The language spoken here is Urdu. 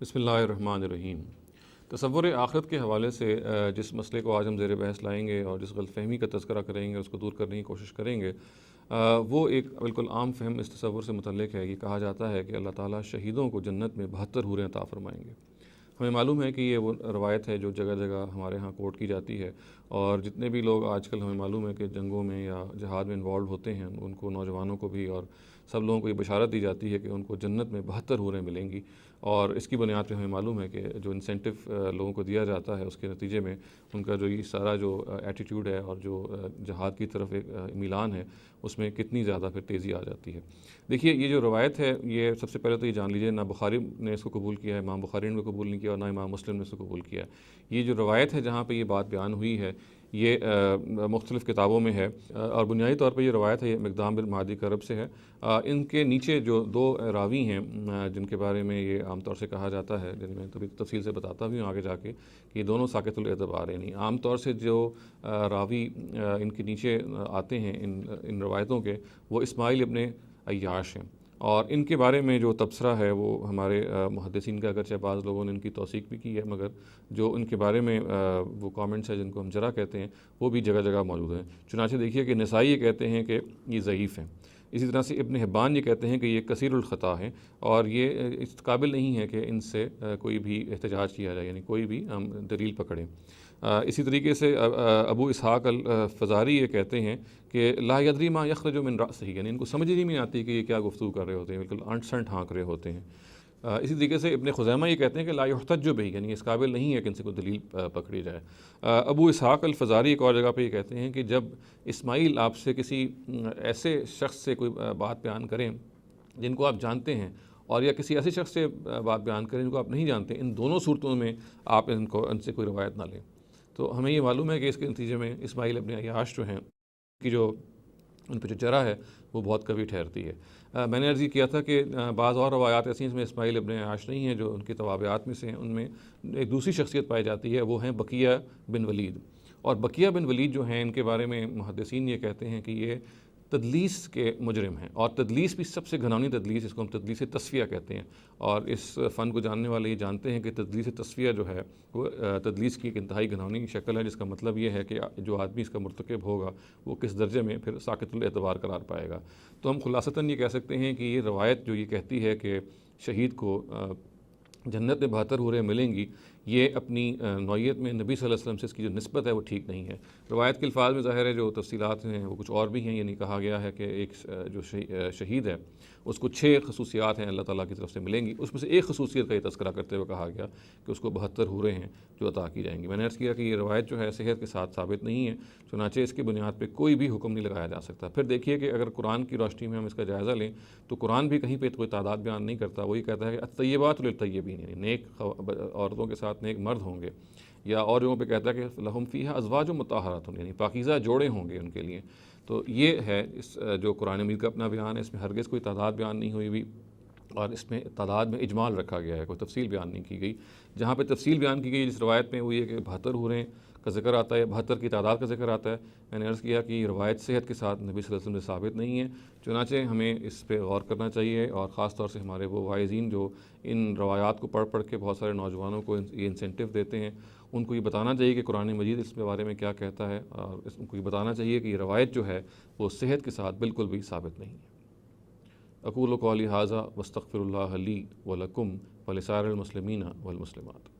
بسم اللہ الرحمن الرحیم۔ تصور آخرت کے حوالے سے جس مسئلے کو آج ہم زیر بحث لائیں گے اور جس غلط فہمی کا تذکرہ کریں گے، اس کو دور کرنے کی کوشش کریں گے، وہ ایک بالکل عام فہم اس تصور سے متعلق ہے۔ یہ کہا جاتا ہے کہ اللہ تعالیٰ شہیدوں کو جنت میں 72 حوریں عطا فرمائیں گے۔ ہمیں معلوم ہے کہ یہ وہ روایت ہے جو جگہ جگہ ہمارے ہاں کوٹ کی جاتی ہے، اور جتنے بھی لوگ آج کل ہمیں معلوم ہے کہ جنگوں میں یا جہاد میں انوالو ہوتے ہیں، ان کو نوجوانوں کو بھی اور سب لوگوں کو یہ بشارت دی جاتی ہے کہ ان کو جنت میں 72 حوریں ملیں گی۔ اور اس کی بنیاد پہ ہمیں معلوم ہے کہ جو انسینٹیو لوگوں کو دیا جاتا ہے، اس کے نتیجے میں ان کا جو یہ سارا جو ایٹیٹیوڈ ہے اور جو جہاد کی طرف ایک میلان ہے، اس میں کتنی زیادہ پھر تیزی آ جاتی ہے۔ دیکھیے، یہ جو روایت ہے، یہ سب سے پہلے تو یہ جان لیجیے، نہ بخاری نے اس کو قبول کیا ہے، امام بخاری نے قبول نہیں کیا، اور نہ امام مسلم نے اس کو قبول کیا ہے۔ یہ جو روایت ہے جہاں پہ یہ بات بیان ہوئی ہے، یہ مختلف کتابوں میں ہے، اور بنیادی طور پہ یہ روایت ہے، یہ مقدام بن معدی کرب سے ہے۔ ان کے نیچے جو دو راوی ہیں جن کے بارے میں یہ عام طور سے کہا جاتا ہے، جن میں کبھی تفصیل سے بتاتا بھی ہوں آگے جا کے، کہ یہ دونوں ساقط الاعتبار ہیں۔ یعنی عام طور سے جو راوی ان کے نیچے آتے ہیں ان روایتوں کے، وہ اسماعیل ابن عیاش ہیں، اور ان کے بارے میں جو تبصرہ ہے وہ ہمارے محدثین کا، اگرچہ بعض لوگوں نے ان کی توثیق بھی کی ہے، مگر جو ان کے بارے میں وہ کامنٹس ہیں جن کو ہم جرح کہتے ہیں، وہ بھی جگہ جگہ موجود ہیں۔ چنانچہ دیکھیے کہ نسائی یہ کہتے ہیں کہ یہ ضعیف ہیں، اسی طرح سے ابن حبان یہ کہتے ہیں کہ یہ کثیر الخطا ہیں، اور یہ اس قابل نہیں ہے کہ ان سے کوئی بھی احتجاج کیا جائے، یعنی کوئی بھی ہم دلیل پکڑیں۔ اسی طریقے سے ابو اسحاق الفزاری یہ کہتے ہیں کہ لا یدری ما یخرج من رأسہ، یعنی ان کو سمجھ ہی نہیں آتی کہ یہ کیا گفتگو کر رہے ہوتے ہیں، بالکل انٹ سنٹ ہانک رہے ہوتے ہیں۔ اسی طریقے سے ابن خزیمہ یہ کہتے ہیں کہ لا یحتج بہ، یعنی اس قابل نہیں ہے کہ ان سے کوئی دلیل پکڑی جائے۔ ابو اسحاق الفزاری ایک اور جگہ پہ یہ کہتے ہیں کہ جب اسماعیل آپ سے کسی ایسے شخص سے کوئی بات بیان کریں جن کو آپ جانتے ہیں، اور یا کسی ایسے شخص سے بات بیان کریں جن کو آپ نہیں جانتے، ان دونوں صورتوں میں آپ ان سے کوئی روایت نہ لیں۔ تو ہمیں یہ معلوم ہے کہ اس کے نتیجے میں اسماعیل ابن عیاش جو ہیں، کی جو ان پہ جو جرح ہے وہ بہت قوی ٹھہرتی ہے۔ میں نے عرض کیا تھا کہ بعض اور روایات ایسی ہیں جس میں اسماعیل ابن عیاش نہیں ہیں، جو ان کی توابعات میں سے ہیں۔ ان میں ایک دوسری شخصیت پائی جاتی ہے، وہ ہیں بقیہ بن ولید، اور بقیہ بن ولید جو ہیں، ان کے بارے میں محدثین یہ کہتے ہیں کہ یہ تدلیس کے مجرم ہیں، اور تدلیس بھی سب سے گھناؤنی تدلیس، اس کو ہم تدلیس تصفیہ کہتے ہیں، اور اس فن کو جاننے والے یہ جانتے ہیں کہ تدلیس تصفیہ جو ہے وہ تدلیس کی ایک انتہائی گھناؤنی شکل ہے، جس کا مطلب یہ ہے کہ جو آدمی اس کا مرتکب ہوگا وہ کس درجے میں پھر ساقط الاعتبار قرار پائے گا۔ تو ہم خلاصتاً یہ کہہ سکتے ہیں کہ یہ روایت جو یہ کہتی ہے کہ شہید کو جنت میں 72 حوریں ملیں گی، یہ اپنی نوعیت میں نبی صلی اللہ علیہ وسلم سے اس کی جو نسبت ہے وہ ٹھیک نہیں ہے۔ روایت کے الفاظ میں ظاہر ہے جو تفصیلات ہیں وہ کچھ اور بھی ہیں، یعنی کہا گیا ہے کہ ایک جو شہید ہے اس کو 6 خصوصیات ہیں اللہ تعالیٰ کی طرف سے ملیں گی، اس میں سے ایک خصوصیت کا یہ تذکرہ کرتے ہوئے کہا گیا کہ اس کو 72 حوریں ہیں جو عطا کی جائیں گی۔ میں نے عرض کیا کہ یہ روایت جو ہے صحت کے ساتھ ثابت نہیں ہے، چنانچہ اس کی بنیاد پہ کوئی بھی حکم نہیں لگایا جا سکتا۔ پھر دیکھیے کہ اگر قرآن کی روشنی میں ہم اس کا جائزہ لیں تو قرآن بھی کہیں پہ کوئی تعداد بیان نہیں کرتا، وہی کہتا ہے کہ الطیبات للطیبین، یعنی نیک عورتوں کے ساتھ نیک مرد ہوں گے، یا اور جگہوں پہ کہتا ہے کہ لہم فیہا ازواج مطہرات، یعنی پاکیزہ جوڑے ہوں گے ان کے لیے۔ تو یہ ہے اس جو قرآن مجید کا اپنا بیان ہے، اس میں ہرگز کوئی تعداد بیان نہیں ہوئی ہوئی، اور اس میں تعداد میں اجمال رکھا گیا ہے، کوئی تفصیل بیان نہیں کی گئی۔ جہاں پہ تفصیل بیان کی گئی جس روایت میں وہ یہ کہ 72 حوریں کا ذکر آتا ہے، 72 کی تعداد کا ذکر آتا ہے، میں نے عرض کیا کہ یہ روایت صحت کے ساتھ نبی صلی اللہ علیہ وسلم سے ثابت نہیں ہے۔ چنانچہ ہمیں اس پہ غور کرنا چاہیے، اور خاص طور سے ہمارے وہ واعظین جو ان روایات کو پڑھ پڑھ کے بہت سارے نوجوانوں کو یہ انسینٹیو دیتے ہیں، ان کو یہ بتانا چاہیے کہ قرآن مجید اس کے بارے میں کیا کہتا ہے، اور ان کو یہ بتانا چاہیے کہ یہ روایت جو ہے وہ صحت کے ساتھ بالکل بھی ثابت نہیں ہے۔ اقول قولی ھذا واستغفر اللہ لی ولکم ولسائر المسلمین والمسلمات۔